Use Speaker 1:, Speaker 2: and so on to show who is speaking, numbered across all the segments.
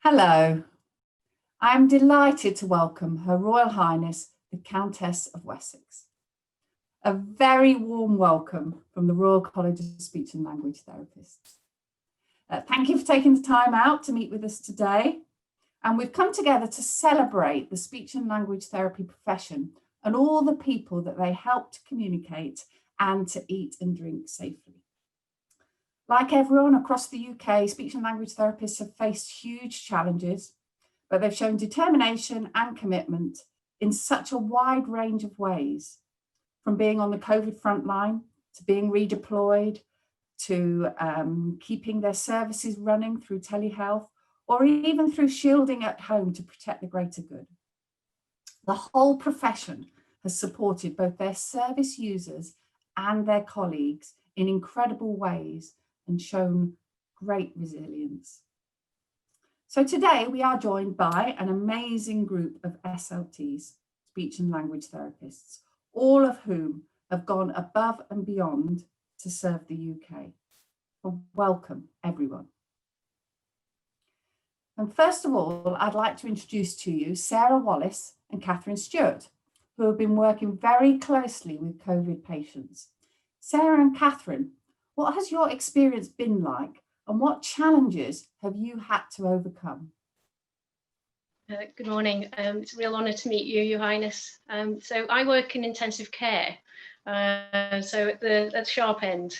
Speaker 1: Hello, I am delighted to welcome Her Royal Highness the Countess of Wessex. A very warm welcome from the Royal College of Speech and Language Therapists. Thank you for taking the time out to meet with us today. And we've come together to celebrate the speech and language therapy profession and all the people that they help to communicate and to eat and drink safely. Like everyone across the UK, speech and language therapists have faced huge challenges, but they've shown determination and commitment in such a wide range of ways, from being on the COVID frontline to being redeployed, to keeping their services running through telehealth, or even through shielding at home to protect the greater good. The whole profession has supported both their service users and their colleagues in incredible ways and shown great resilience. So today we are joined by an amazing group of SLTs, speech and language therapists, all of whom have gone above and beyond to serve the UK. Well, welcome everyone. And first of all, I'd like to introduce to you Sarah Wallace and Catherine Stewart, who have been working very closely with COVID patients. Sarah and Catherine, what has your experience been like, and what challenges have you had to overcome?
Speaker 2: Good morning. It's a real honour to meet you, Your Highness. So I work in intensive care, so at the sharp end.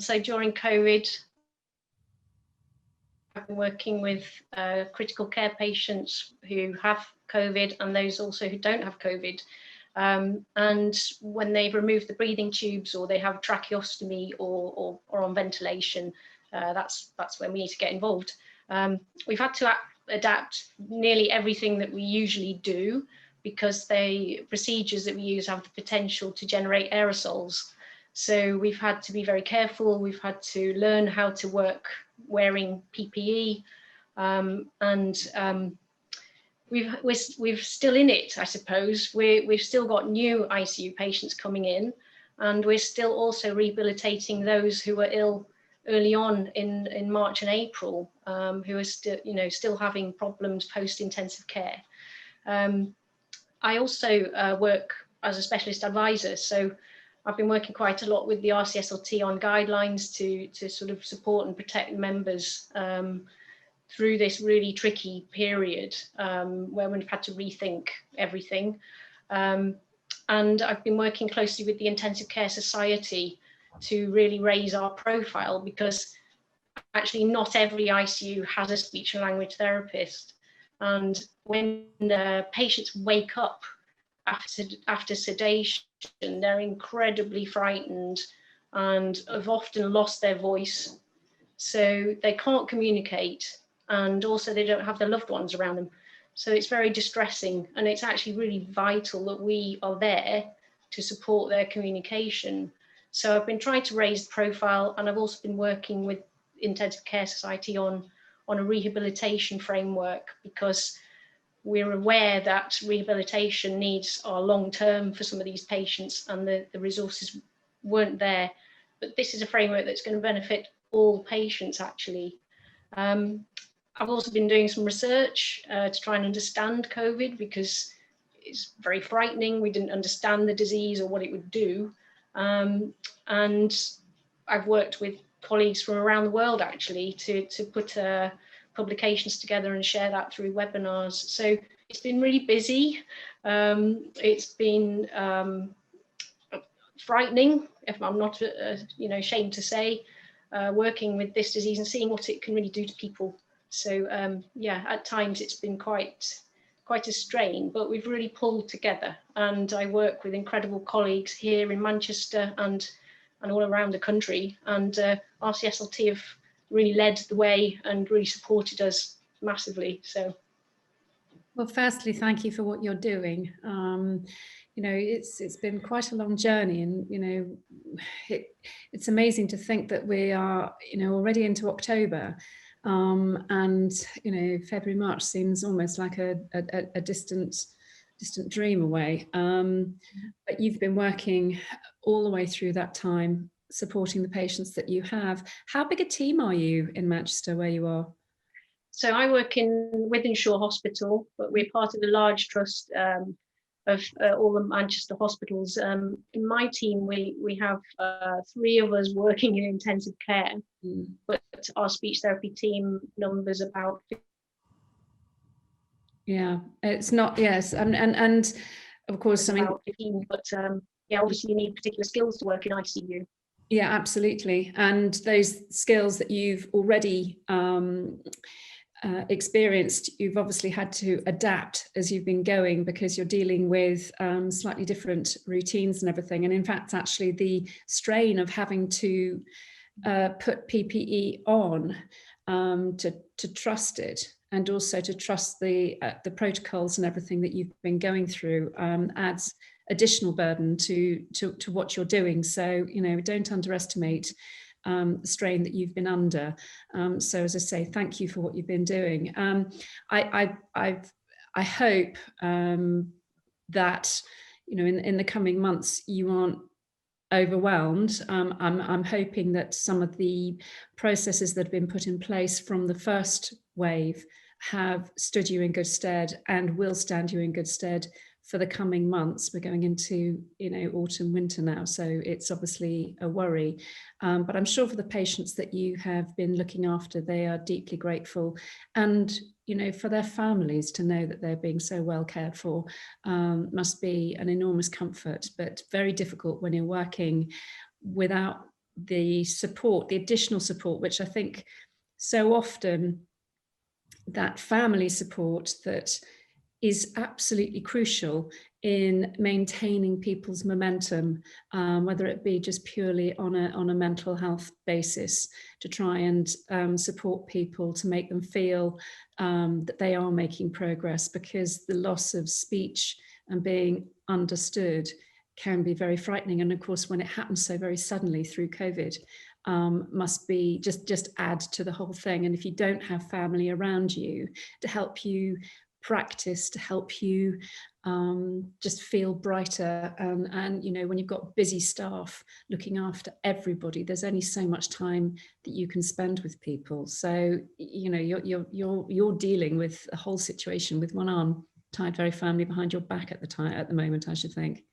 Speaker 2: So during COVID, I've been working with critical care patients who have COVID and those also who don't have COVID. And when they've removed the breathing tubes or they have tracheostomy or on ventilation, that's when we need to get involved. We've had to adapt nearly everything that we usually do because the procedures that we use have the potential to generate aerosols. So we've had to be very careful. We've had to learn how to work wearing PPE, we're still in it, I suppose. We've still got new ICU patients coming in, and we're still also rehabilitating those who were ill early on in March and April, who are still having problems post-intensive care. I also work as a specialist advisor, so I've been working quite a lot with the RCSLT on guidelines to sort of support and protect members through this really tricky period where we've had to rethink everything. And I've been working closely with the Intensive Care Society to really raise our profile, because actually not every ICU has a speech and language therapist. And when patients wake up after sedation, they're incredibly frightened and have often lost their voice. So they can't communicate, and also they don't have their loved ones around them. So it's very distressing, and it's actually really vital that we are there to support their communication. So I've been trying to raise the profile, and I've also been working with Intensive Care Society on a rehabilitation framework, because we're aware that rehabilitation needs are long-term for some of these patients, and the resources weren't there. But this is a framework that's going to benefit all patients, actually. I've also been doing some research to try and understand COVID, because it's very frightening. We didn't understand the disease or what it would do. And I've worked with colleagues from around the world, actually, to put publications together and share that through webinars. So it's been really busy. It's been frightening, if I'm not ashamed to say, working with this disease and seeing what it can really do to people. So yeah, at times it's been quite a strain, but we've really pulled together, and I work with incredible colleagues here in Manchester and all around the country, and RCSLT have really led the way and really supported us massively. So,
Speaker 3: well, firstly, thank you for what you're doing. It's been quite a long journey, and it's amazing to think that we are already into October, and February, March seems almost like a distant dream away. But you've been working all the way through that time, supporting the patients that you have. How big a team are you in Manchester where you are?
Speaker 2: So I work in Wythenshawe Hospital, but we're part of a large trust of all the Manchester hospitals. In my team, we have 3 of us working in intensive care, but our speech therapy team numbers about.
Speaker 3: Yeah, it's not, yes, and of course, I mean,
Speaker 2: 15, but yeah, obviously you need particular skills to work in ICU.
Speaker 3: Yeah, absolutely. And those skills that you've already experienced, you've obviously had to adapt as you've been going, because you're dealing with slightly different routines and everything. And in fact, actually the strain of having to put PPE on to trust it, and also to trust the protocols and everything that you've been going through, adds additional burden to what you're doing. So, you know, don't underestimate the strain that you've been under. So, as I say, thank you for what you've been doing. I hope that, you know, in the coming months you aren't overwhelmed. I'm hoping that some of the processes that have been put in place from the first wave have stood you in good stead and will stand you in good stead for the coming months. We're going into, you know, autumn, winter now, so it's obviously a worry. But I'm sure for the patients that you have been looking after, they are deeply grateful. And, you know, for their families to know that they're being so well cared for must be an enormous comfort, but very difficult when you're working without the support, the additional support, which I think so often that family support that is absolutely crucial in maintaining people's momentum, whether it be just purely on a mental health basis, to try and support people, to make them feel that they are making progress, because the loss of speech and being understood can be very frightening. And of course, when it happens so very suddenly through COVID, must be just add to the whole thing. And if you don't have family around you to help you practice, to help you just feel brighter, and you know, when you've got busy staff looking after everybody, there's only so much time that you can spend with people. So, you know, you're dealing with a whole situation with one arm tied very firmly behind your back at the moment, I should think.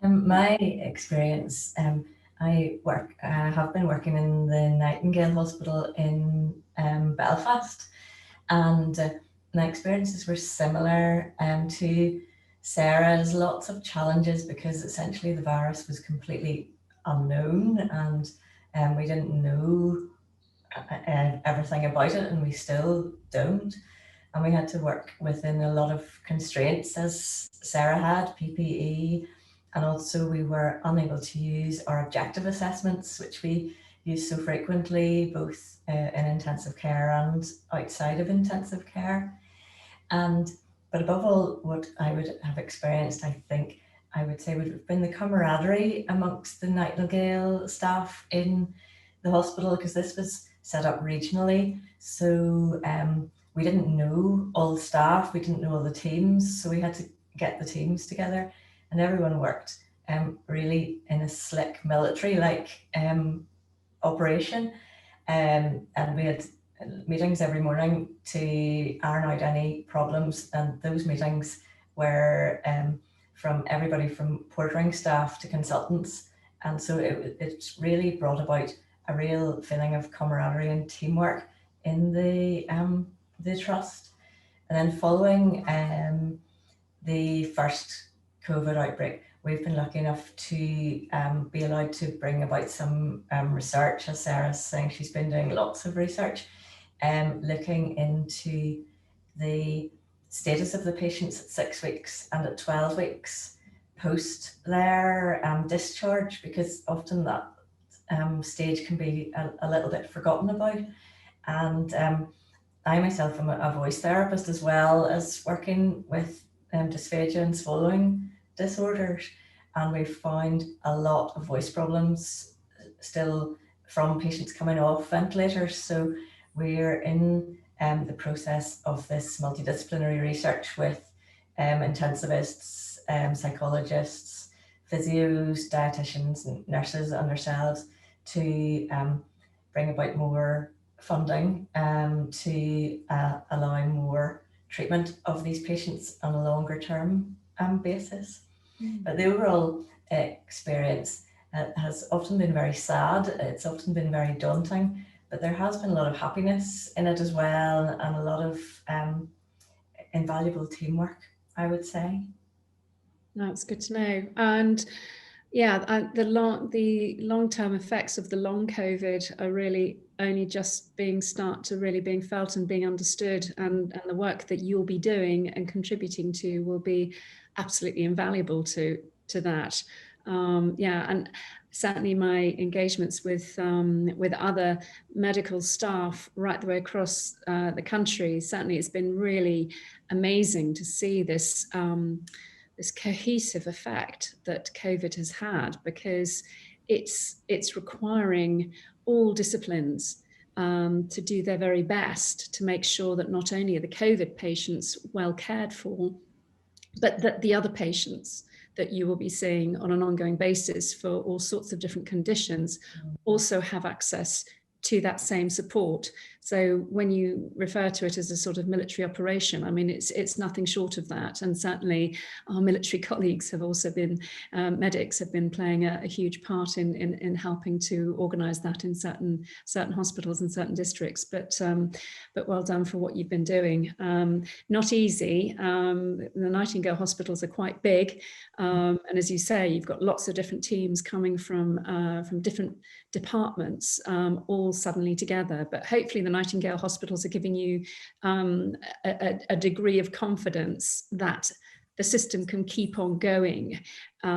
Speaker 4: My experience, I have been working in the Nightingale Hospital in Belfast, and my experiences were similar to Sarah's. Lots of challenges, because essentially the virus was completely unknown, and we didn't know everything about it, and we still don't. And we had to work within a lot of constraints, as Sarah had, PPE, and also we were unable to use our objective assessments, which we use so frequently, both in intensive care and outside of intensive care. But above all, what I would have experienced, I think, I would say would have been the camaraderie amongst the Nightingale staff in the hospital, because this was set up regionally. So we didn't know all the staff, we didn't know all the teams, so we had to get the teams together, and everyone worked really in a slick military-like operation. And we had meetings every morning to iron out any problems, and those meetings were from everybody from portering staff to consultants. And so it really brought about a real feeling of camaraderie and teamwork in the trust. And then following the first COVID outbreak, we've been lucky enough to be allowed to bring about some research. As Sarah's saying, she's been doing lots of research, looking into the status of the patients at 6 weeks and at 12 weeks post their discharge, because often that stage can be a little bit forgotten about. And I myself am a voice therapist, as well as working with dysphagia and swallowing disorders, and we've found a lot of voice problems still from patients coming off ventilators. So we're in the process of this multidisciplinary research with intensivists, psychologists, physios, dietitians, and nurses and ourselves to bring about more funding to allow more treatment of these patients on a longer term basis. But the overall experience has often been very sad. It's often been very daunting, but there has been a lot of happiness in it as well, and a lot of invaluable teamwork, I would say.
Speaker 3: That's good to know. And yeah, the long-term effects of the long COVID are really only just being felt and being understood, and the work that you'll be doing and contributing to will be absolutely invaluable to that. And certainly my engagements with other medical staff right the way across the country, certainly it's been really amazing to see this this cohesive effect that COVID has had, because it's requiring all disciplines to do their very best to make sure that not only are the COVID patients well cared for, but that the other patients that you will be seeing on an ongoing basis for all sorts of different conditions also have access to that same support. So when you refer to it as a sort of military operation, I mean, it's nothing short of that. And certainly our military colleagues have also been, medics have been playing a huge part in helping to organise that in certain hospitals and certain districts. But well done for what you've been doing. Not easy. The Nightingale hospitals are quite big. And as you say, you've got lots of different teams coming from different departments, all suddenly together. But hopefully the Nightingale hospitals are giving you a degree of confidence that the system can keep on going. You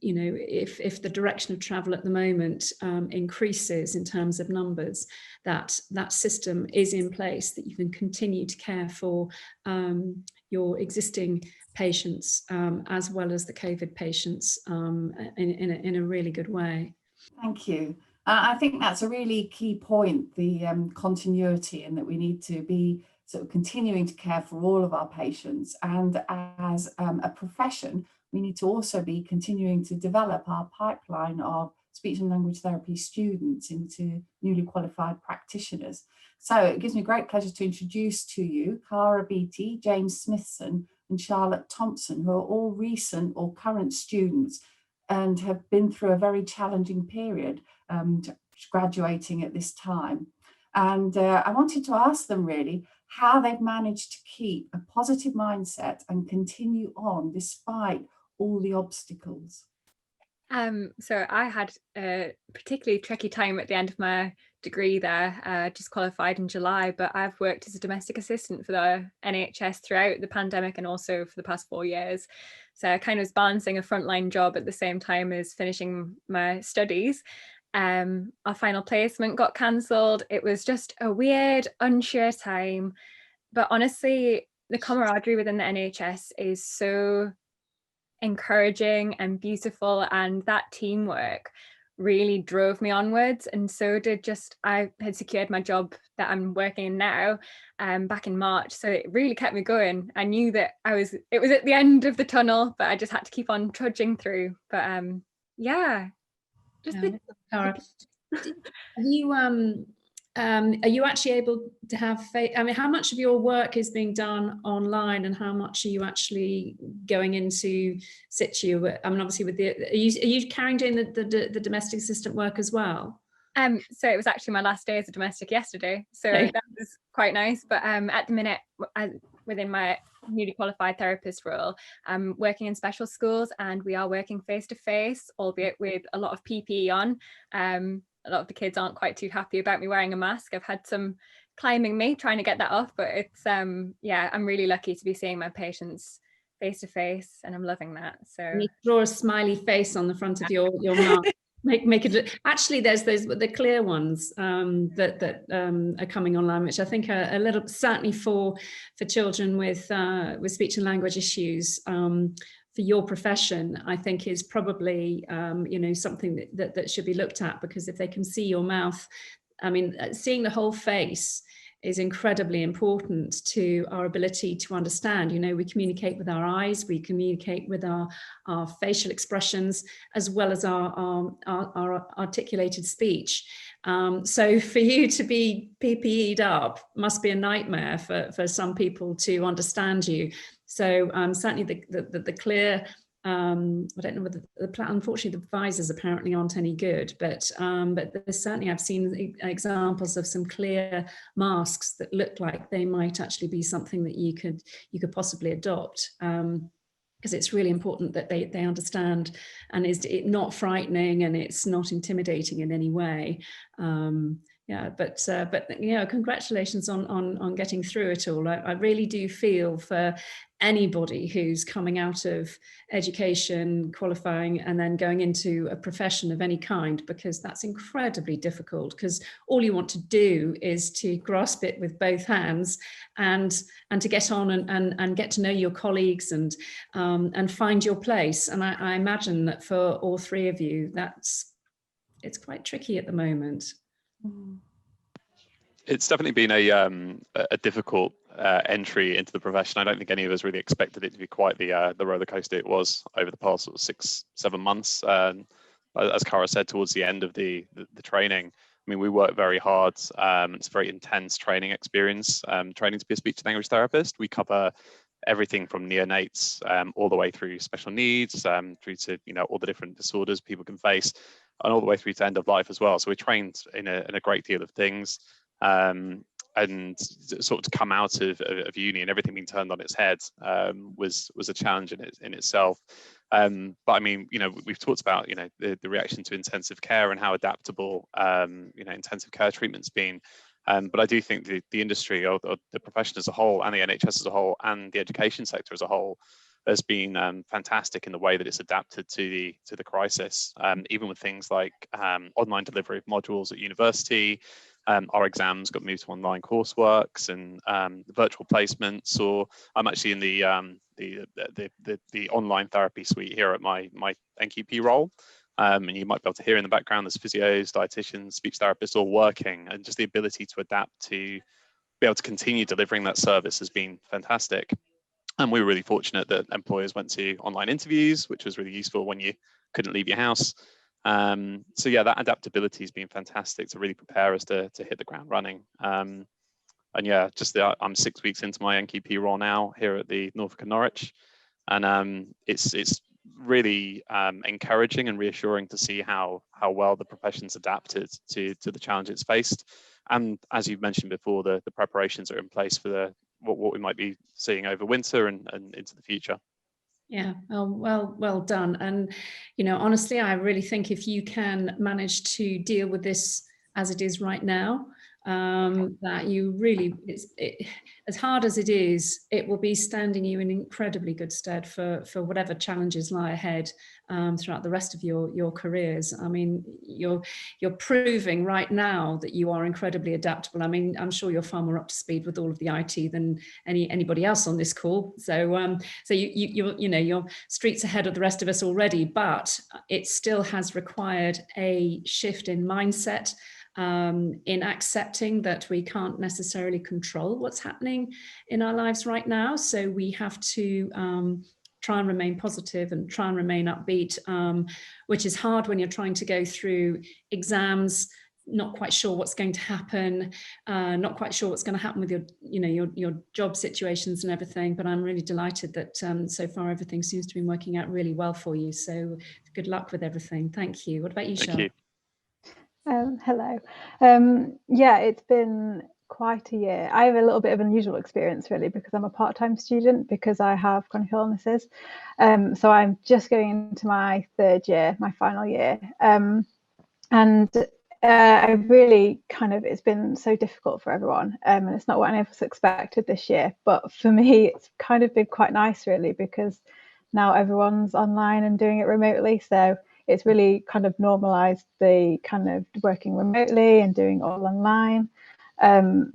Speaker 3: know, if the direction of travel at the moment increases in terms of numbers, that system is in place, that you can continue to care for your existing patients as well as the COVID patients in a really good way.
Speaker 1: Thank you. I think that's a really key point, the continuity, and that we need to be sort of continuing to care for all of our patients. And as a profession, we need to also be continuing to develop our pipeline of speech and language therapy students into newly qualified practitioners. So it gives me great pleasure to introduce to you Cara Beattie, James Smithson and Charlotte Thompson, who are all recent or current students and have been through a very challenging period graduating at this time. And I wanted to ask them really how they've managed to keep a positive mindset and continue on despite all the obstacles.
Speaker 5: So I had a particularly tricky time at the end of my degree there, just qualified in July, but I've worked as a domestic assistant for the NHS throughout the pandemic and also for the past 4 years. So I kind of was balancing a frontline job at the same time as finishing my studies. Our final placement got cancelled. It was just a weird, unsure time. But honestly, the camaraderie within the NHS is so encouraging and beautiful, and that teamwork really drove me onwards. And so did I had secured my job that I'm working in now back in March, so it really kept me going. I knew that it was at the end of the tunnel, but I just had to keep on trudging through. But
Speaker 3: are you actually able to have faith? I mean, how much of your work is being done online, and how much are you actually going into situ? I mean, obviously, are you carrying doing the domestic assistant work as well?
Speaker 5: So it was actually my last day as a domestic yesterday, so that was quite nice. But at the minute, within my newly qualified therapist role, I'm working in special schools, and we are working face to face, albeit with a lot of PPE on. A lot of the kids aren't quite too happy about me wearing a mask. I've had some climbing me trying to get that off, but it's I'm really lucky to be seeing my patients face to face, and I'm loving that. So
Speaker 3: you draw a smiley face on the front of your mask. Make it. Actually, there's the clear ones that are coming online, which I think are a little, certainly for children with speech and language issues. For your profession, I think is probably something that should be looked at, because if they can see your mouth, I mean, seeing the whole face is incredibly important to our ability to understand. You know, we communicate with our eyes, we communicate with our facial expressions, as well as our articulated speech. So for you to be PPE'd up must be a nightmare for some people to understand you. So certainly the clear, I don't know whether unfortunately the visors apparently aren't any good, but there's certainly, I've seen examples of some clear masks that look like they might actually be something that you could possibly adopt. Because it's really important that they understand, and is it not frightening and it's not intimidating in any way. Yeah, but you know, congratulations on getting through it all. I really do feel for anybody who's coming out of education, qualifying, and then going into a profession of any kind, because that's incredibly difficult, because all you want to do is to grasp it with both hands and to get on and get to know your colleagues and find your place. And I imagine that for all three of you, it's quite tricky at the moment.
Speaker 6: It's definitely been a difficult entry into the profession. I don't think any of us really expected it to be quite the roller coaster it was over the past sort of 6-7 months. As Cara said, towards the end of the training, I mean, we work very hard. It's a very intense training experience. Training to be a speech and language therapist. We cover everything from neonates all the way through special needs, through to, you know, all the different disorders people can face, and all the way through to end of life as well. So we're trained in a great deal of things. And sort of to come out of uni and everything being turned on its head was a challenge in itself. But I mean, you know, we've talked about, you know, the reaction to intensive care and how adaptable, you know, intensive care treatment's been. But I do think the industry, or the profession as a whole, and the NHS as a whole, and the education sector as a whole, has been fantastic in the way that it's adapted to the crisis. Even with things like online delivery of modules at university. Our exams got moved to online courseworks and virtual placements, or I'm actually in the online therapy suite here at my NQP role. And you might be able to hear in the background, there's physios, dietitians, speech therapists all working, and just the ability to adapt to be able to continue delivering that service has been fantastic. And we were really fortunate that employers went to online interviews, which was really useful when you couldn't leave your house. So yeah, that adaptability has been fantastic to really prepare us to hit the ground running. And yeah, I'm 6 weeks into my NQP role now here at the Norfolk and Norwich, and it's really encouraging and reassuring to see how well the profession's adapted to the challenge it's faced. And as you've mentioned before, the preparations are in place for what we might be seeing over winter and into the future.
Speaker 3: Yeah, well done. And, you know, honestly, I really think if you can manage to deal with this as it is right now, that you really, as hard as it is, it will be standing you in incredibly good stead for whatever challenges lie ahead throughout the rest of your careers. I mean, you're proving right now that you are incredibly adaptable. I mean, I'm sure you're far more up to speed with all of the IT than anybody else on this call. So you're streets ahead of the rest of us already, but it still has required a shift in mindset, in accepting that we can't necessarily control what's happening in our lives right now. So we have to try and remain positive and try and remain upbeat, which is hard when you're trying to go through exams, not quite sure what's going to happen, not quite sure what's going to happen with your job situations and everything. But I'm really delighted that so far everything seems to be working out really well for you. So good luck with everything. Thank you. What about you, Shel?
Speaker 6: Thank you.
Speaker 7: Hello. Yeah, it's been quite a year. I have a little bit of an unusual experience really, because I'm a part-time student because I have chronic illnesses. So I'm just going into my third year, my final year. And I really it's been so difficult for everyone. And it's not what any of us expected this year. But for me, it's kind of been quite nice really, because now everyone's online and doing it remotely. So it's really kind of normalized the kind of working remotely and doing all online.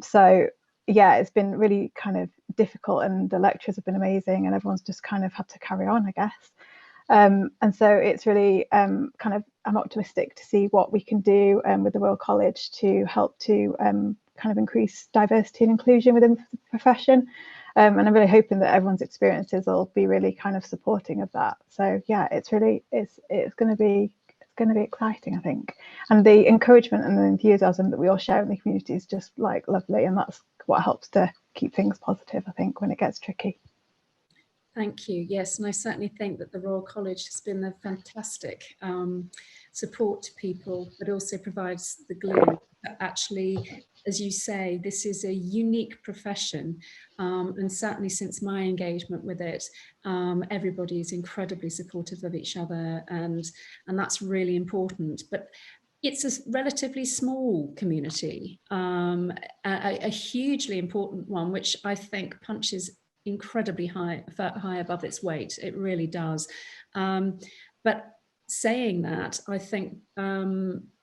Speaker 7: So yeah, it's been really kind of difficult, and the lectures have been amazing, and everyone's just kind of had to carry on, I guess. And so it's really kind of I'm optimistic to see what we can do with the Royal College to help to kind of increase diversity and inclusion within the profession. And I'm really hoping that everyone's experiences will be really kind of supporting of that. So yeah, it's going to be exciting, I think. And the encouragement and the enthusiasm that we all share in the community is just like lovely, and that's what helps to keep things positive, I think, when it gets tricky.
Speaker 3: Thank you. Yes, and I certainly think that the Royal College has been a fantastic support to people, but also provides the glue that actually, as you say, this is a unique profession, and certainly since my engagement with it, everybody is incredibly supportive of each other, and that's really important. But it's a relatively small community, a hugely important one, which I think punches incredibly high above its weight. It really does. But saying that, I think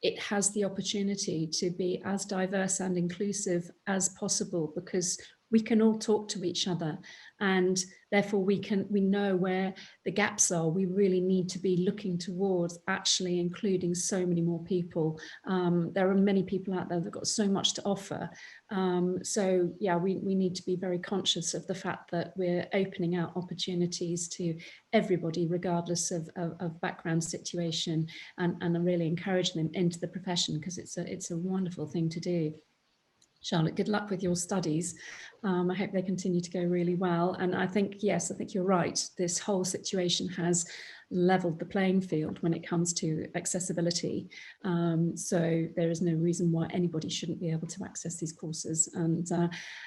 Speaker 3: it has the opportunity to be as diverse and inclusive as possible, because we can all talk to each other, and therefore we know where the gaps are. We really need to be looking towards actually including so many more people. There are many people out there that have got so much to offer. So yeah, we need to be very conscious of the fact that we're opening out opportunities to everybody, regardless of background situation, and really encouraging them into the profession, because it's a wonderful thing to do. Charlotte, good luck with your studies. I hope they continue to go really well. And I think, yes, I think you're right. This whole situation has leveled the playing field when it comes to accessibility. So there is no reason why anybody shouldn't be able to access these courses. And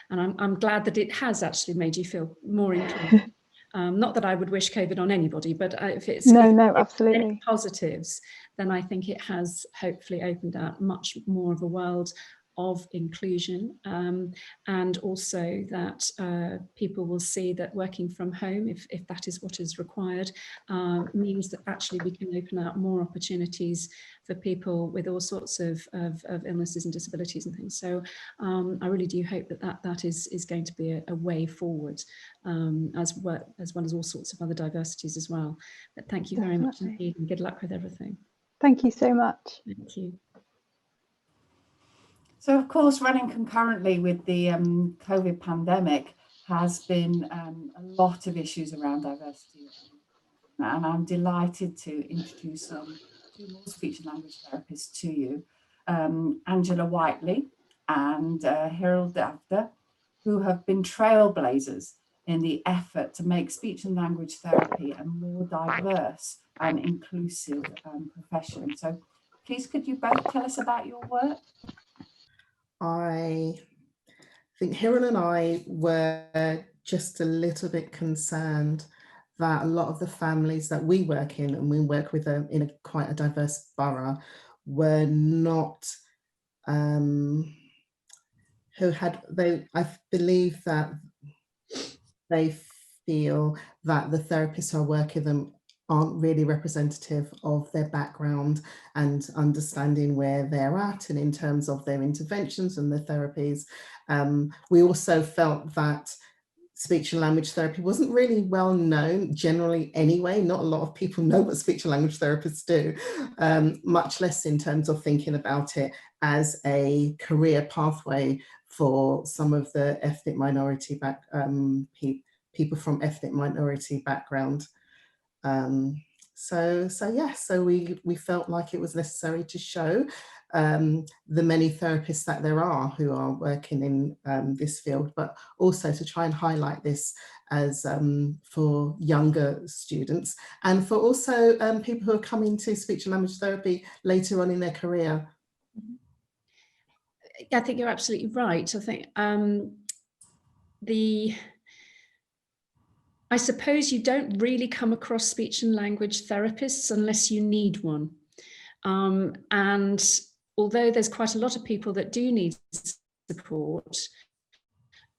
Speaker 3: I'm glad that it has actually made you feel more inclusive. Not that I would wish COVID on anybody, but if it's
Speaker 7: absolutely
Speaker 3: any positives, then I think it has hopefully opened up much more of a world of inclusion, and also that people will see that working from home, if that is what is required, means that actually we can open up more opportunities for people with all sorts of illnesses and disabilities and things. So I really do hope that is going to be a way forward, as well as all sorts of other diversities as well. But thank you very much indeed, and good luck with everything.
Speaker 7: Thank you so much.
Speaker 3: Thank you.
Speaker 1: So, of course, running concurrently with the COVID pandemic has been a lot of issues around diversity. And I'm delighted to introduce two more speech and language therapists to you, Angela Whiteley and Hiral Davda, who have been trailblazers in the effort to make speech and language therapy a more diverse and inclusive profession. So please, could you both tell us about your work?
Speaker 8: I think Hiral and I were just a little bit concerned that a lot of the families that we work in, and we work with in quite a diverse borough, were not, I believe that they feel that the therapists who are working them aren't really representative of their background and understanding where they're at, and in terms of their interventions and their therapies. We also felt that speech and language therapy wasn't really well known generally anyway. Not a lot of people know what speech and language therapists do, much less in terms of thinking about it as a career pathway for some of the ethnic minority people from ethnic minority background. So we felt like it was necessary to show the many therapists that there are who are working in this field, but also to try and highlight this as for younger students, and for also people who are coming to speech and language therapy later on in their career.
Speaker 3: I think you're absolutely right. I think I suppose you don't really come across speech and language therapists unless you need one. And although there's quite a lot of people that do need support,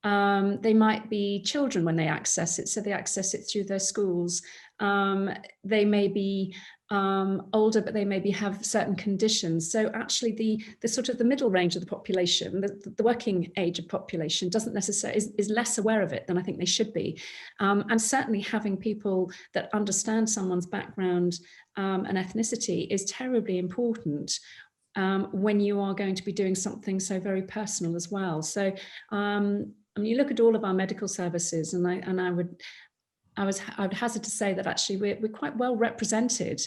Speaker 3: They might be children when they access it, so they access it through their schools. They may be older, but they maybe have certain conditions. So actually the sort of the middle range of the population, the working age of population doesn't necessarily, is less aware of it than I think they should be. And certainly having people that understand someone's background and ethnicity is terribly important when you are going to be doing something so very personal as well. So I mean, you look at all of our medical services, and I would hazard to say that actually we're quite well represented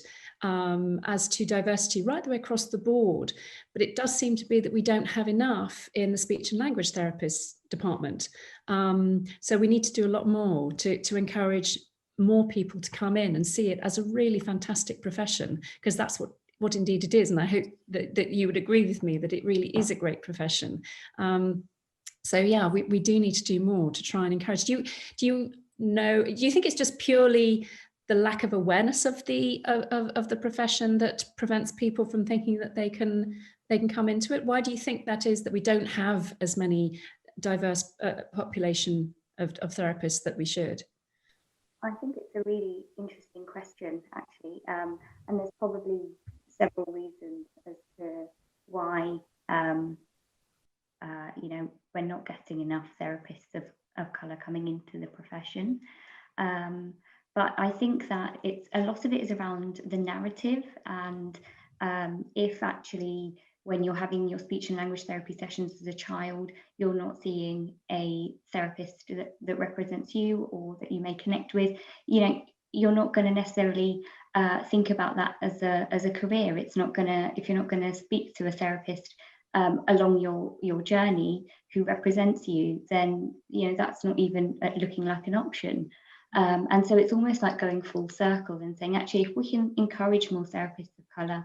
Speaker 3: as to diversity right the way across the board, but it does seem to be that we don't have enough in the speech and language therapists department. So we need to do a lot more to encourage more people to come in and see it as a really fantastic profession, because that's what indeed it is. And I hope that you would agree with me that it really is a great profession. So yeah, we do need to do more to try and encourage. Do you think it's just purely the lack of awareness of the profession that prevents people from thinking that they can come into it? Why do you think that is, that we don't have as many diverse population of therapists that we should?
Speaker 9: I think it's a really interesting question, actually, and there's probably several reasons as to why we're not getting enough therapists of colour coming into the profession. But I think that a lot of it is around the narrative, and if actually when you're having your speech and language therapy sessions as a child, you're not seeing a therapist that represents you or that you may connect with, you're not going to necessarily think about that as a career. It's not going to, if you're not going to speak to a therapist along your journey who represents you, then that's not even looking like an option. And so it's almost like going full circle and saying, actually, if we can encourage more therapists of colour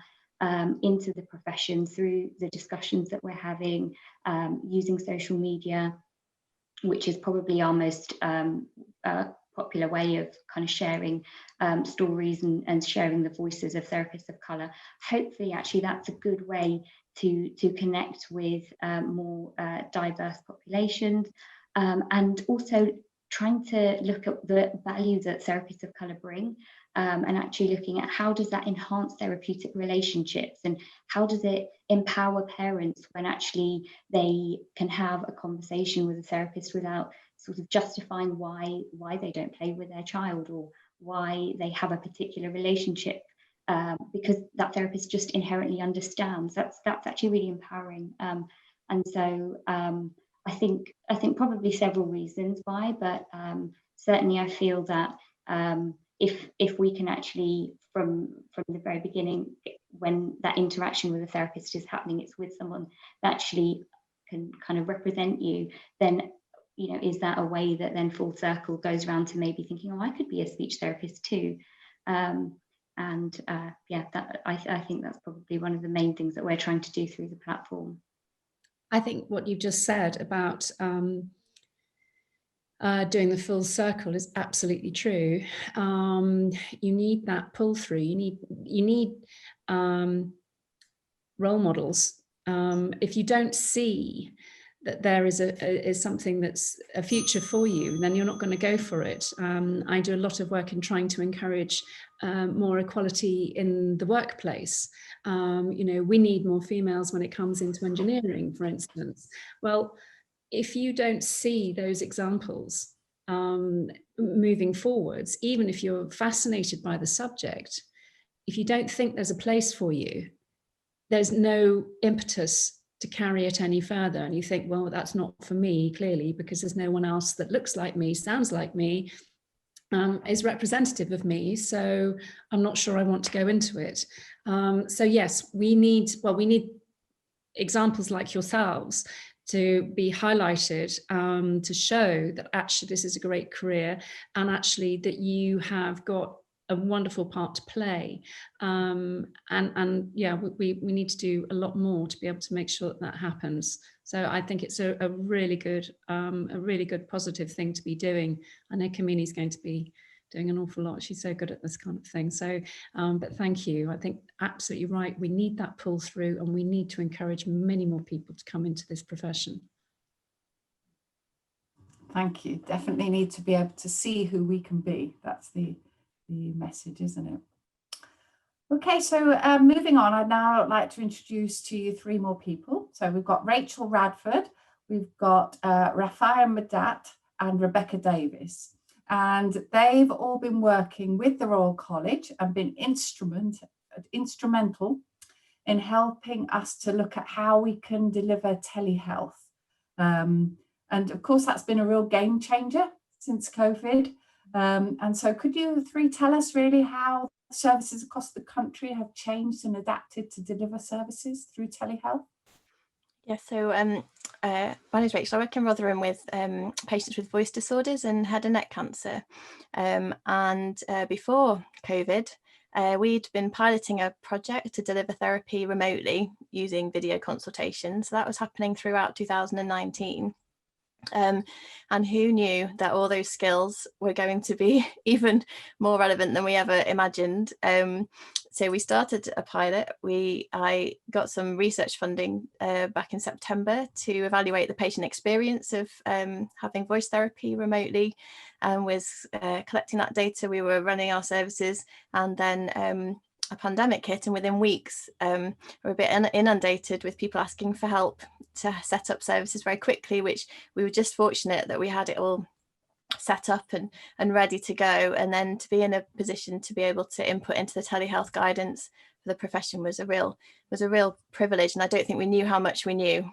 Speaker 9: into the profession through the discussions that we're having, using social media, which is probably our most popular way of kind of sharing stories and sharing the voices of therapists of colour. Hopefully, actually, that's a good way to connect with more diverse populations, and also trying to look at the value that therapists of colour bring, and actually looking at how does that enhance therapeutic relationships, and how does it empower parents when actually they can have a conversation with a therapist without sort of justifying why they don't play with their child or why they have a particular relationship, because that therapist just inherently understands. That's actually really empowering. And so I think probably several reasons why, but certainly I feel that if we can actually from the very beginning, when that interaction with a therapist is happening, it's with someone that actually can kind of represent you, then is that a way that then full circle goes around to maybe thinking, oh, I could be a speech therapist too. Yeah, I think that's probably one of the main things that we're trying to do through the platform.
Speaker 3: I think what you've just said about doing the full circle is absolutely true. You need that pull through. You need role models. If you don't see that there is something that's a future for you, then you're not going to go for it. I do a lot of work in trying to encourage more equality in the workplace. We need more females when it comes into engineering, for instance. Well, if you don't see those examples moving forwards, even if you're fascinated by the subject, if you don't think there's a place for you, there's no impetus to carry it any further. And you think, well, that's not for me, clearly, because there's no one else that looks like me, sounds like me, is representative of me. So I'm not sure I want to go into it. So yes, we need examples like yourselves to be highlighted, to show that actually this is a great career, and actually that you have got a wonderful part to play, and yeah, we need to do a lot more to be able to make sure that happens. So I think it's a really good positive thing to be doing. I know Kamini's going to be doing an awful lot. She's so good at this kind of thing. So, but thank you. I think absolutely right. We need that pull through, and we need to encourage many more people to come into this profession.
Speaker 1: Thank you. Definitely need to be able to see who we can be. That's the message, isn't it? Okay, so moving on, I'd now like to introduce to you 3 more people. So we've got Rachel Radford, we've got Rafia Madat and Rebecca Davis. And they've all been working with the Royal College and been instrumental in helping us to look at how we can deliver telehealth. And of course, that's been a real game changer since COVID. And so could you 3 tell us really how services across the country have changed and adapted to deliver services through telehealth?
Speaker 10: Yeah, so my name is Rachel. I work in Rotherham with patients with voice disorders and head and neck cancer. And before COVID, we'd been piloting a project to deliver therapy remotely using video consultations. So that was happening throughout 2019. And who knew that all those skills were going to be even more relevant than we ever imagined. So we started a pilot. I got some research funding back in September to evaluate the patient experience of having voice therapy remotely, and was collecting that data. We were running our services, and then a pandemic hit, and within weeks we're a bit inundated with people asking for help to set up services very quickly, which we were just fortunate that we had it all set up and ready to go, and then to be in a position to be able to input into the telehealth guidance for the profession was a real privilege. And I don't think we knew how much we knew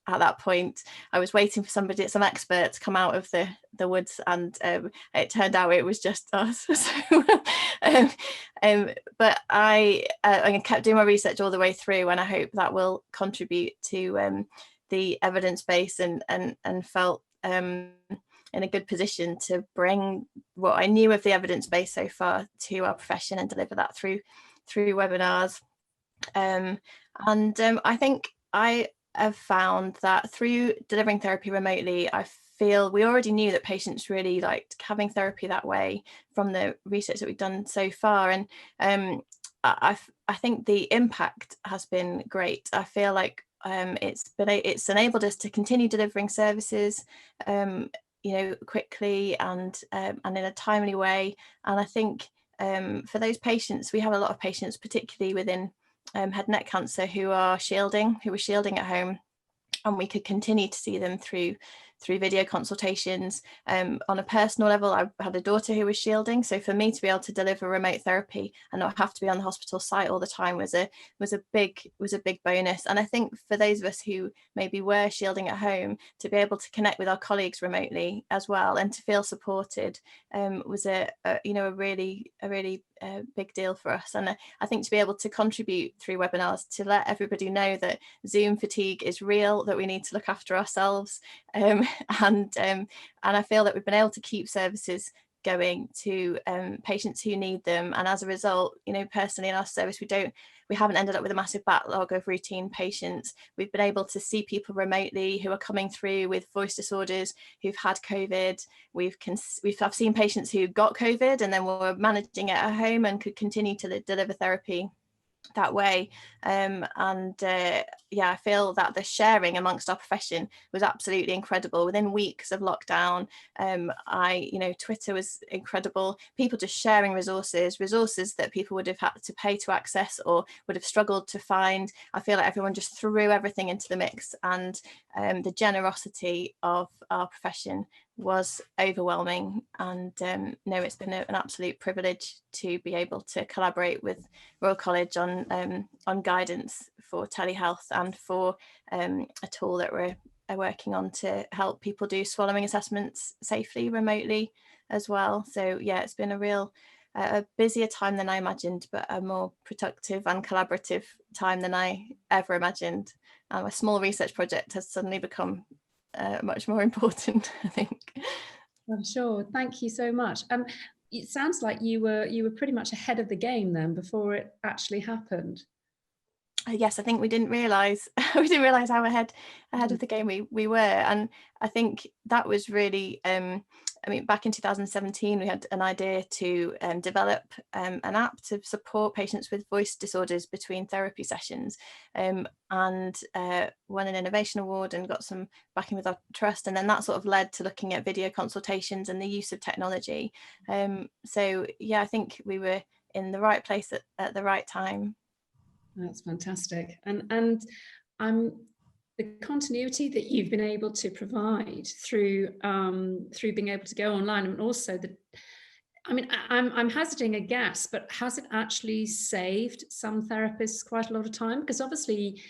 Speaker 10: at that point. I was waiting for some expert to come out of the woods, and it turned out it was just us. But I kept doing my research all the way through, and I hope that will contribute to the evidence base, and felt in a good position to bring what I knew of the evidence base so far to our profession and deliver that through webinars. I think I have found that through delivering therapy remotely, I feel we already knew that patients really liked having therapy that way from the research that we've done so far. And I think the impact has been great. I feel like it's enabled us to continue delivering services quickly and in a timely way. And I think for those patients, we have a lot of patients, particularly within head and neck cancer, who were shielding at home, and we could continue to see them through video consultations. On a personal level, I had a daughter who was shielding, so for me to be able to deliver remote therapy and not have to be on the hospital site all the time was a big bonus. And I think for those of us who maybe were shielding at home, to be able to connect with our colleagues remotely as well and to feel supported was a really big deal for us. And I think to be able to contribute through webinars to let everybody know that Zoom fatigue is real, that we need to look after ourselves, and I feel that we've been able to keep services going to patients who need them. And as a result, personally in our service, we haven't ended up with a massive backlog of routine patients. We've been able to see people remotely who are coming through with voice disorders, who've had COVID. I've seen patients who got COVID and then were managing it at home and could continue to deliver therapy that way. I feel that the sharing amongst our profession was absolutely incredible. Within weeks of lockdown, Twitter was incredible. People just sharing resources that people would have had to pay to access or would have struggled to find. I feel like everyone just threw everything into the mix, and the generosity of our profession was overwhelming. And it's been an absolute privilege to be able to collaborate with Royal College on guidance for telehealth and for a tool that we're working on to help people do swallowing assessments safely remotely as well. So yeah, it's been a busier time than I imagined, but a more productive and collaborative time than I ever imagined. A small research project has suddenly become much more important, I think.
Speaker 3: I'm sure. Thank you so much. It sounds like you were pretty much ahead of the game then before it actually happened.
Speaker 10: Yes, I think we didn't realise how ahead of the game we were, and I think that was really I mean, back in 2017, we had an idea to develop an app to support patients with voice disorders between therapy sessions, and won an innovation award and got some backing with our trust. And then that sort of led to looking at video consultations and the use of technology. So yeah, I think we were in the right place at the right time.
Speaker 3: That's fantastic. And the continuity that you've been able to provide through being able to go online, and also I'm hazarding a guess, but has it actually saved some therapists quite a lot of time? Because obviously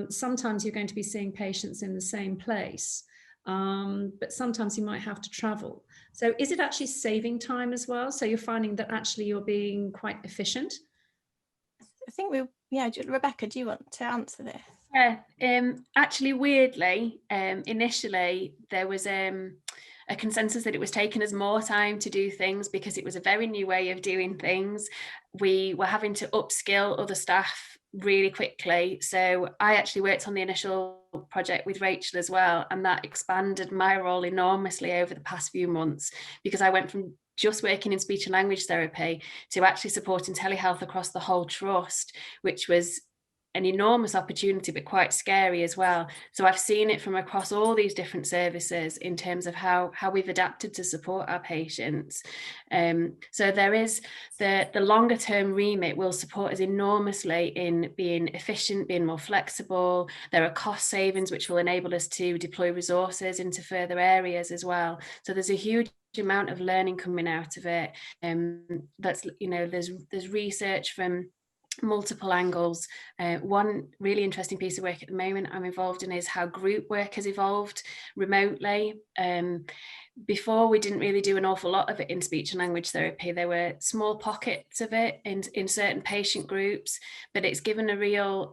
Speaker 3: sometimes you're going to be seeing patients in the same place, but sometimes you might have to travel. So is it actually saving time as well? So you're finding that actually you're being quite efficient?
Speaker 10: I think Rebecca, do you want to answer this?
Speaker 11: Yeah, actually, weirdly, initially there was a consensus that it was taking us more time to do things because it was a very new way of doing things. We were having to upskill other staff really quickly. So I actually worked on the initial project with Rachel as well, and that expanded my role enormously over the past few months, because I went from just working in speech and language therapy to actually supporting telehealth across the whole trust, which was an enormous opportunity, but quite scary as well. So I've seen it from across all these different services in terms of how we've adapted to support our patients. So there is the longer term remit will support us enormously in being efficient, being more flexible. There are cost savings which will enable us to deploy resources into further areas as well. So there's a huge amount of learning coming out of it. That's, there's research from multiple angles. One really interesting piece of work at the moment I'm involved in is how group work has evolved remotely. Before, we didn't really do an awful lot of it in speech and language therapy. There were small pockets of it in certain patient groups, but it's given a real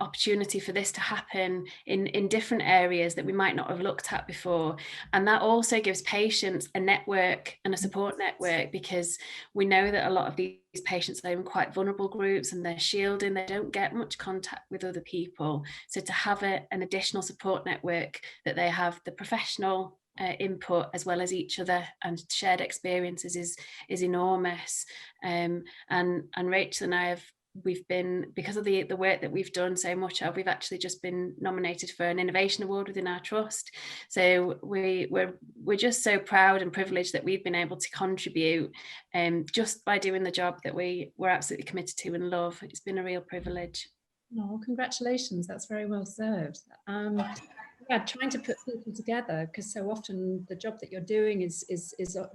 Speaker 11: opportunity for this to happen in different areas that we might not have looked at before. And that also gives patients a network and a support network, because we know that a lot of these patients are in quite vulnerable groups and they're shielding, they don't get much contact with other people. So to have an additional support network that they have the professional input as well as each other and shared experiences is enormous. And Rachel and I we've been, because of the work that we've done so much of, we've actually just been nominated for an innovation award within our trust. So we're just so proud and privileged that we've been able to contribute just by doing the job that we're absolutely committed to and love. It's been a real privilege.
Speaker 3: Oh, congratulations, that's very well served. Yeah, trying to put people together, because so often the job that you're doing is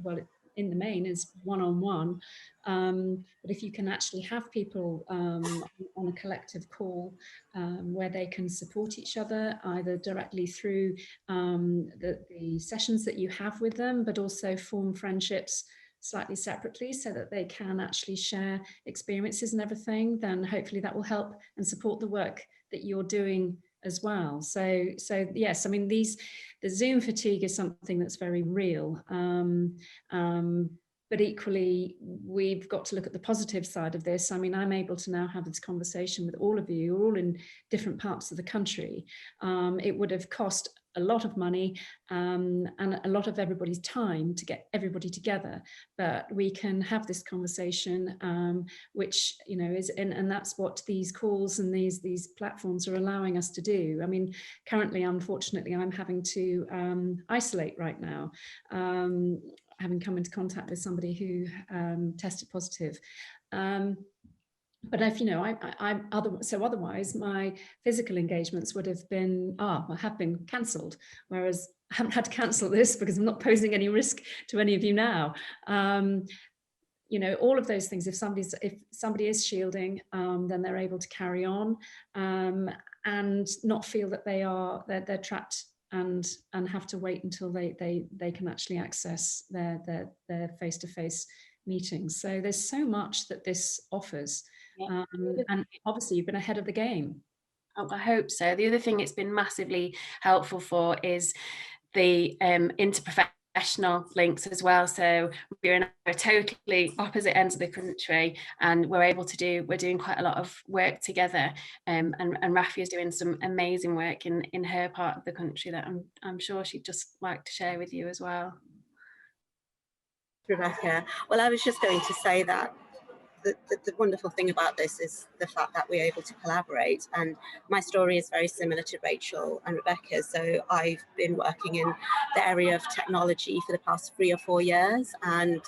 Speaker 3: well, in the main is one-on-one, but if you can actually have people on a collective call where they can support each other, either directly through the sessions that you have with them, but also form friendships slightly separately so that they can actually share experiences and everything, then hopefully that will help and support the work that you're doing as well. So yes, I mean, the Zoom fatigue is something that's very real, but equally we've got to look at the positive side of this. I mean, I'm able to now have this conversation with all of you. You're all in different parts of the country. It would have cost a lot of money and a lot of everybody's time to get everybody together, but we can have this conversation, which is, and that's what these calls and these platforms are allowing us to do. I mean, currently, unfortunately, I'm having to isolate right now, having come into contact with somebody who tested positive. But if otherwise my physical engagements would have been cancelled, whereas I haven't had to cancel this because I'm not posing any risk to any of you now. All of those things, if somebody is shielding, then they're able to carry on and not feel that they're trapped and have to wait until they can actually access their face-to-face meetings. So there's so much that this offers. And obviously you've been ahead of the game.
Speaker 11: Oh, I hope so. The other thing it's been massively helpful for is the interprofessional professional links as well. So we're in totally opposite ends of the country, and we're doing quite a lot of work together. And Rafi is doing some amazing work in her part of the country that I'm sure she'd just like to share with you as well.
Speaker 12: Rebecca. Well, I was just going to say that the wonderful thing about this is the fact that we're able to collaborate, and my story is very similar to Rachel and Rebecca's. So I've been working in the area of technology for the past 3 or 4 years, and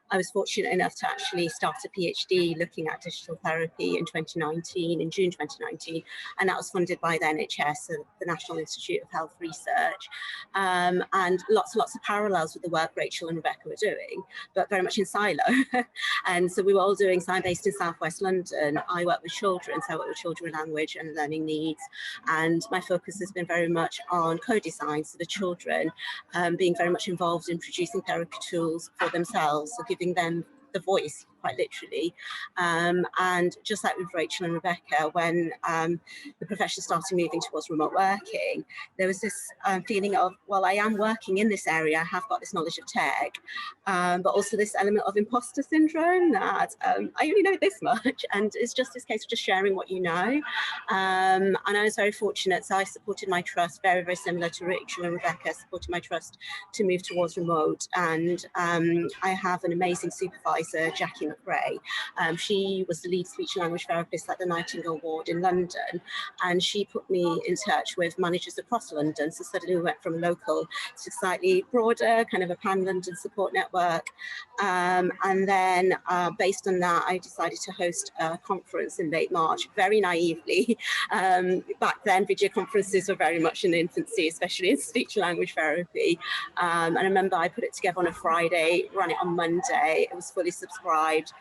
Speaker 12: I was fortunate enough to actually start a PhD looking at digital therapy in 2019, in June 2019, and that was funded by the NHS, the National Institute of Health Research, and lots of parallels with the work Rachel and Rebecca were doing, but very much in silo. And so we were all doing based in Southwest London. I work with children, so I work with children with language and learning needs, and my focus has been very much on co-design, so the children being very much involved in producing therapy tools for themselves, so giving them the voice, quite literally. And just like with Rachel and Rebecca, when the profession started moving towards remote working, there was this feeling of, well, I am working in this area, I have got this knowledge of tech, but also this element of imposter syndrome that I only know this much, and it's just this case of just sharing what you know. And I was very fortunate, so I supported my trust, very, very similar to Rachel and Rebecca, supported my trust to move towards remote. And I have an amazing supervisor, Jackie McRae. She was the lead speech and language therapist at the Nightingale Ward in London, and she put me in touch with managers across London. So suddenly we went from local to slightly broader, kind of a pan-London support network. And then based on that, I decided to host a conference in late March, very naively. Back then, video conferences were very much in infancy, especially in speech and language therapy. And I remember I put it together on a Friday, ran it on Monday. It was fully subscribed.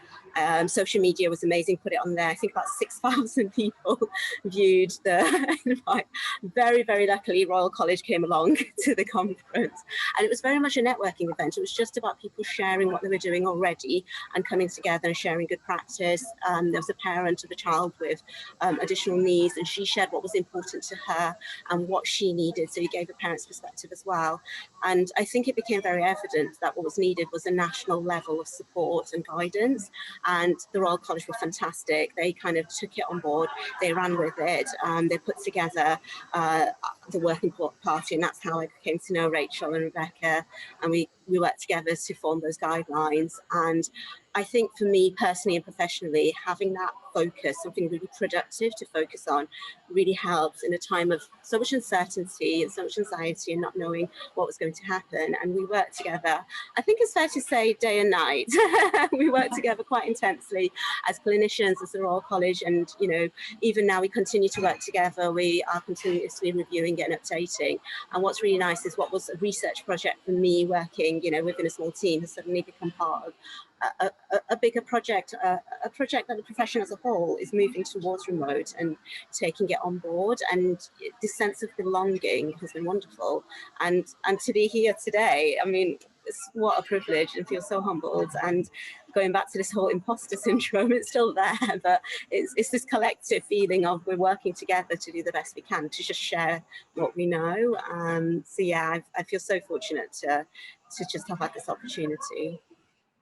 Speaker 12: Social media was amazing, put it on there. I think about 6,000 people viewed the invite. Very, very luckily, Royal College came along to the conference. And it was very much a networking event. It was just about people sharing what they were doing already and coming together and sharing good practice. There was a parent of a child with additional needs, and she shared what was important to her and what she needed. So you gave a parent's perspective as well. And I think it became very evident that what was needed was a national level of support and guidance. And the Royal College were fantastic. They kind of took it on board. They ran with it. They put together the working party, and that's how I came to know Rachel and Rebecca. And we worked together to form those guidelines. And I think for me personally and professionally, having that focus, something really productive to focus on, really helps in a time of so much uncertainty and so much anxiety and not knowing what was going to happen. And we worked together, I think it's fair to say, day and night. We worked together quite intensely as clinicians, as the Royal College, and even now we continue to work together. We are continuously reviewing it and updating. And what's really nice is what was a research project for me working, within a small team has suddenly become part of a bigger project, a project that the profession as a whole is moving towards remote and taking it on board. And this sense of belonging has been wonderful. And to be here today, I mean, what a privilege, and feel so humbled. And going back to this whole imposter syndrome, it's still there, but it's this collective feeling of we're working together to do the best we can, to just share what we know. So yeah, I feel so fortunate to just have had this opportunity.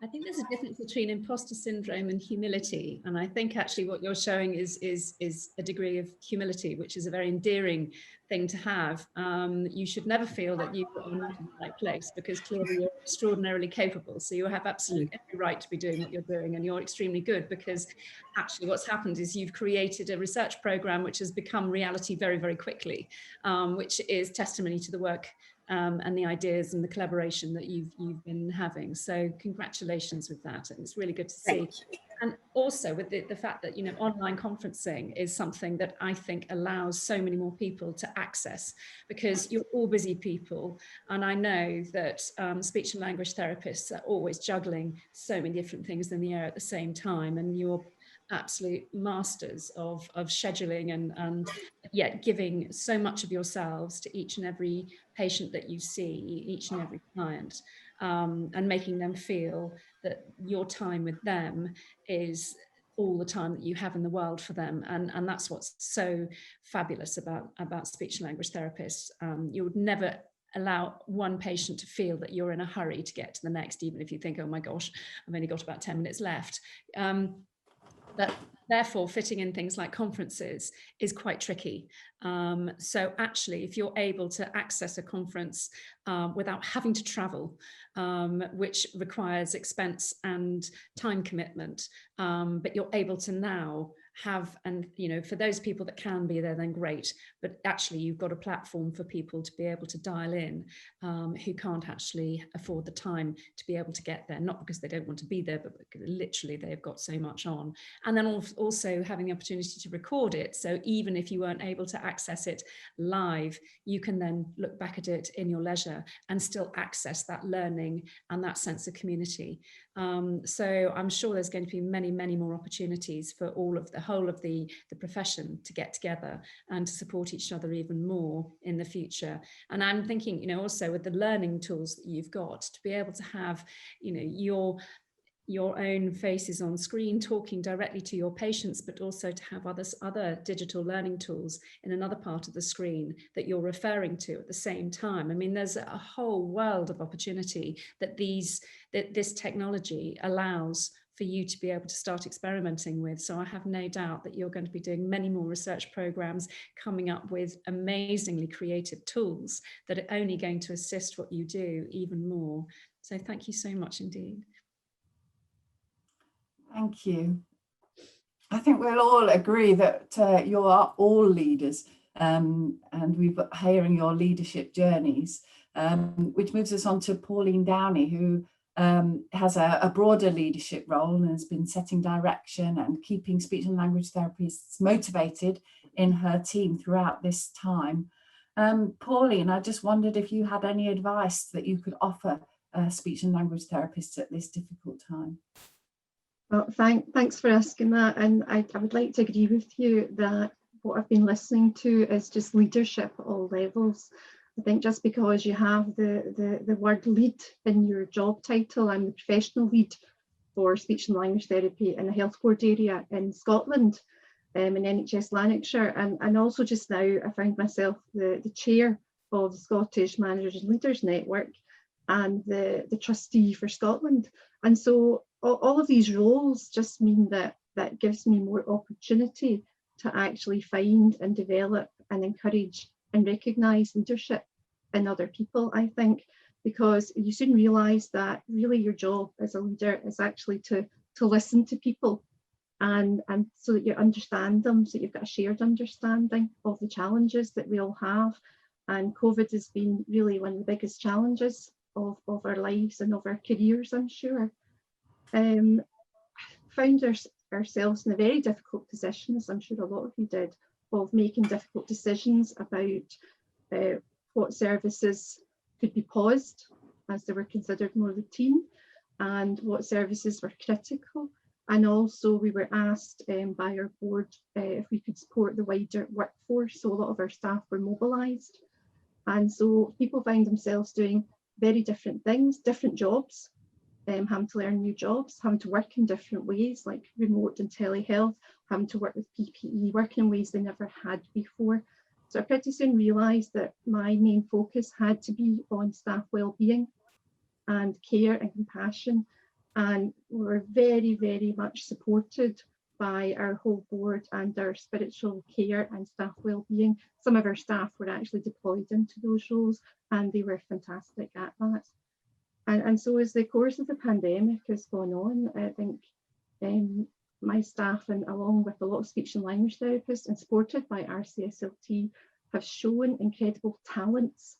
Speaker 3: I think there's a difference between imposter syndrome and humility. And I think actually what you're showing is a degree of humility, which is a very endearing thing to have. You should never feel that you are not in the right place, because clearly you're extraordinarily capable. So you have absolutely every right to be doing what you're doing, and you're extremely good, because actually what's happened is you've created a research program which has become reality very, very quickly, which is testimony to the work and the ideas and the collaboration that you've been having. So congratulations with that. And it's really good to see. And also with the fact that, online conferencing is something that I think allows so many more people to access, because you're all busy people. And I know that speech and language therapists are always juggling so many different things in the air at the same time. And you're absolute masters of scheduling and yet giving so much of yourselves to each and every patient that you see, each and every client, and making them feel that your time with them is all the time that you have in the world for them. And that's what's so fabulous about speech and language therapists. You would never allow one patient to feel that you're in a hurry to get to the next, even if you think, oh my gosh, I've only got about 10 minutes left. That therefore fitting in things like conferences is quite tricky. So actually, if you're able to access a conference without having to travel, which requires expense and time commitment, but you're able to now have, and for those people that can be there, then great, but actually you've got a platform for people to be able to dial in who can't actually afford the time to be able to get there, not because they don't want to be there, but because literally they've got so much on. And then also having the opportunity to record it, so even if you weren't able to access it live, you can then look back at it in your leisure and still access that learning and that sense of community. So I'm sure there's going to be many, many more opportunities for all of the whole of the profession to get together and to support each other even more in the future. And I'm thinking, also with the learning tools that you've got, to be able to have, your own faces on screen talking directly to your patients, but also to have other digital learning tools in another part of the screen that you're referring to at the same time. I mean, there's a whole world of opportunity that this technology allows for you to be able to start experimenting with. So I have no doubt that you're going to be doing many more research programs, coming up with amazingly creative tools that are only going to assist what you do even more. So thank you so much indeed.
Speaker 1: Thank you. I think we'll all agree that you are all leaders, and we've been hearing your leadership journeys, which moves us on to Pauline Downey, who has a broader leadership role and has been setting direction and keeping speech and language therapists motivated in her team throughout this time. Pauline, I just wondered if you had any advice that you could offer speech and language therapists at this difficult time.
Speaker 13: Well, thanks for asking that, and I would like to agree with you that what I've been listening to is just leadership at all levels. I think just because you have the word lead in your job title, I'm the professional lead for speech and language therapy in the health board area in Scotland, in NHS Lanarkshire, and also just now I found myself the chair of the Scottish Managers and Leaders Network and the trustee for Scotland. And so all of these roles just mean that gives me more opportunity to actually find and develop and encourage and recognise leadership in other people, I think, because you soon realise that really your job as a leader is actually to listen to people and so that you understand them, so you've got a shared understanding of the challenges that we all have. And COVID has been really one of the biggest challenges of our lives and of our careers, I'm sure. Found ourselves in a very difficult position, as I'm sure a lot of you did, of making difficult decisions about what services could be paused as they were considered more routine and what services were critical. And also we were asked by our board if we could support the wider workforce, so a lot of our staff were mobilised. And so people found themselves doing very different things, different jobs, having to learn new jobs, having to work in different ways like remote and telehealth, having to work with PPE, working in ways they never had before. So I pretty soon realised that my main focus had to be on staff wellbeing and care and compassion. And we were very, very much supported by our whole board and our spiritual care and staff wellbeing. Some of our staff were actually deployed into those roles and they were fantastic at that. And so as the course of the pandemic has gone on, I think my staff, and along with a lot of speech and language therapists and supported by RCSLT, have shown incredible talents,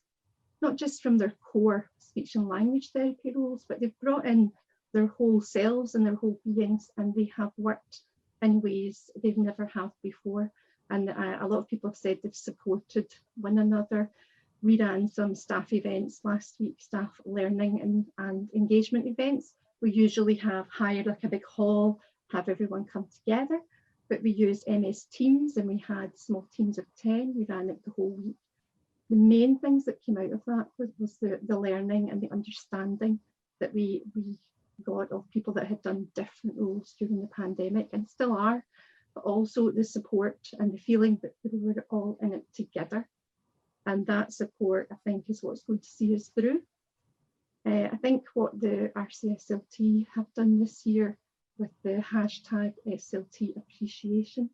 Speaker 13: not just from their core speech and language therapy roles, but they've brought in their whole selves and their whole beings, and they have worked in ways they've never have before. And a lot of people have said they've supported one another. We ran some staff events last week, staff learning and engagement events. We usually have hired like a big hall, have everyone come together, but we used MS Teams and we had small teams of 10. We ran it the whole week. The main things that came out of that was the learning and the understanding that we got of people that had done different roles during the pandemic and still are, but also the support and the feeling that we were all in it together. And that support, I think, is what's going to see us through. I think what the RCSLT have done this year with the hashtag SLT appreciation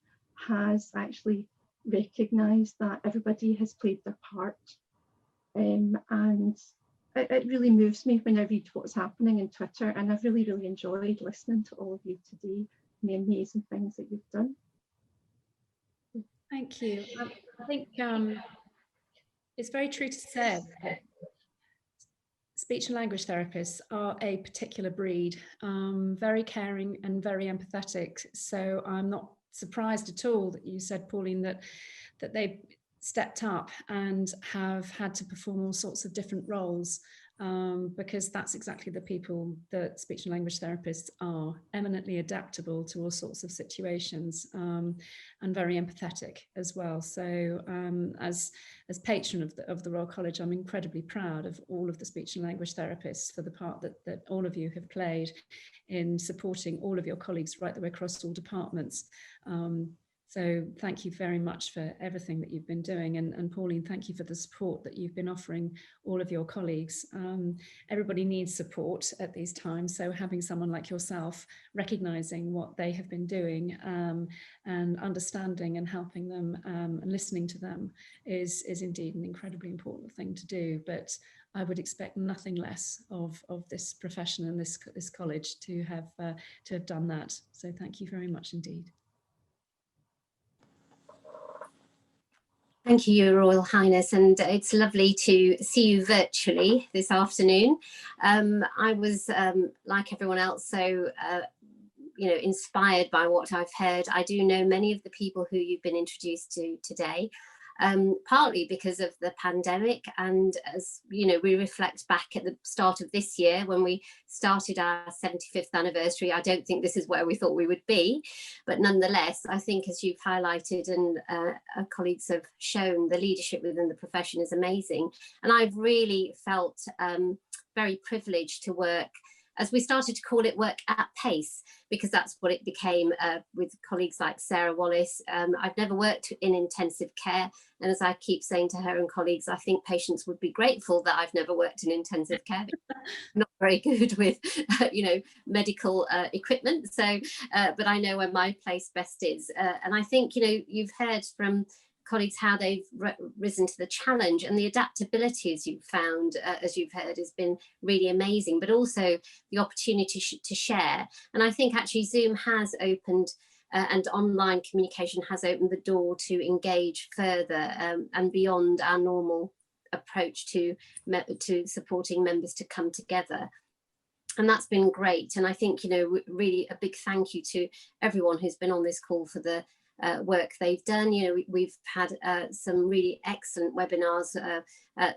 Speaker 13: has actually recognised that everybody has played their part. And it really moves me when I read what's happening in Twitter, and I've really, really enjoyed listening to all of you today and the amazing things that you've done.
Speaker 3: Thank you. I think it's very true to say that speech and language therapists are a particular breed, very caring and very empathetic. So I'm not surprised at all that you said, Pauline, that they stepped up and have had to perform all sorts of different roles, because that's exactly the people that speech and language therapists are, eminently adaptable to all sorts of situations, and very empathetic as well. So as patron of the Royal College, I'm incredibly proud of all of the speech and language therapists for the part that all of you have played in supporting all of your colleagues right the way across all departments. So thank you very much for everything that you've been doing. And Pauline, thank you for the support that you've been offering all of your colleagues. Everybody needs support at these times. So having someone like yourself recognizing what they have been doing, and understanding and helping them, and listening to them is indeed an incredibly important thing to do. But I would expect nothing less of this profession and this college to have done that. So thank you very much indeed.
Speaker 14: Thank you, Your Royal Highness, and it's lovely to see you virtually this afternoon. I was, like everyone else, so inspired by what I've heard. I do know many of the people who you've been introduced to today, partly because of the pandemic, and as you know, we reflect back at the start of this year when we started our 75th anniversary. I don't think this is where we thought we would be, but nonetheless, I think, as you've highlighted and our colleagues have shown, the leadership within the profession is amazing, and I've really felt very privileged to work, as we started to call it, work at pace, because that's what it became with colleagues like Sarah Wallace. I've never worked in intensive care, and as I keep saying to her and colleagues, I think patients would be grateful that I've never worked in intensive care. I'm not very good with medical equipment, so but I know where my place best is, and I think you've heard from colleagues how they've risen to the challenge, and the adaptability, as you've found, as you've heard, has been really amazing, but also the opportunity to share. And I think actually Zoom has opened and online communication has opened the door to engage further and beyond our normal approach to supporting members to come together. And that's been great. And I think, really a big thank you to everyone who's been on this call for the work they've done. We've had some really excellent webinars.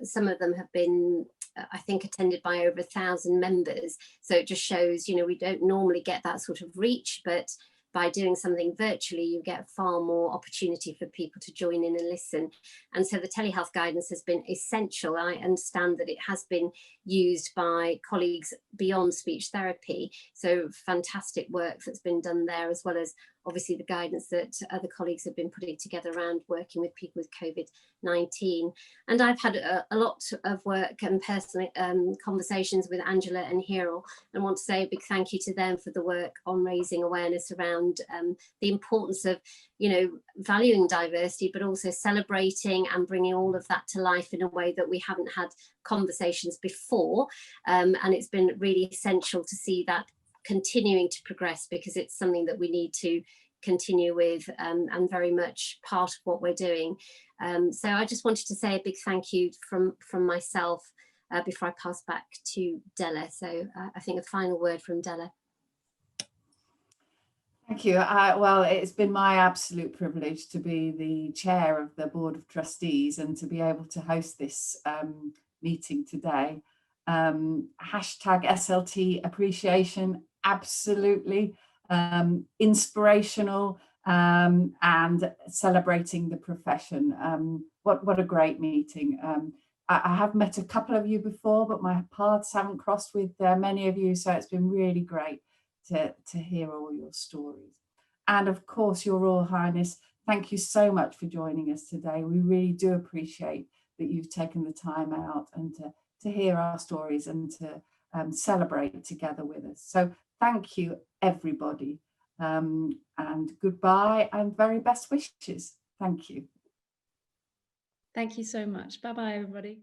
Speaker 14: Some of them have been, I think, attended by over 1,000 members. So it just shows, we don't normally get that sort of reach, but by doing something virtually, you get far more opportunity for people to join in and listen. And so the telehealth guidance has been essential. I understand that it has been used by colleagues beyond speech therapy. So fantastic work that's been done there, as well as obviously the guidance that other colleagues have been putting together around working with people with COVID-19. And I've had a lot of work and personal conversations with Angela and Hero, and want to say a big thank you to them for the work on raising awareness around the importance of, valuing diversity, but also celebrating and bringing all of that to life in a way that we haven't had conversations before. And it's been really essential to see that continuing to progress, because it's something that we need to continue with, and very much part of what we're doing. So I just wanted to say a big thank you from myself before I pass back to Della. So I think a final word from Della.
Speaker 1: Thank you. Well, it's been my absolute privilege to be the chair of the Board of Trustees and to be able to host this meeting today. Hashtag SLT appreciation, absolutely inspirational, and celebrating the profession. What a great meeting. I have met a couple of you before, but my paths haven't crossed with many of you, so it's been really great to hear all your stories. And of course, Your Royal Highness, thank you so much for joining us today. We really do appreciate that you've taken the time out and to hear our stories and to celebrate together with us. So thank you, everybody, and goodbye and very best wishes. Thank you.
Speaker 3: Thank you so much. Bye bye, everybody.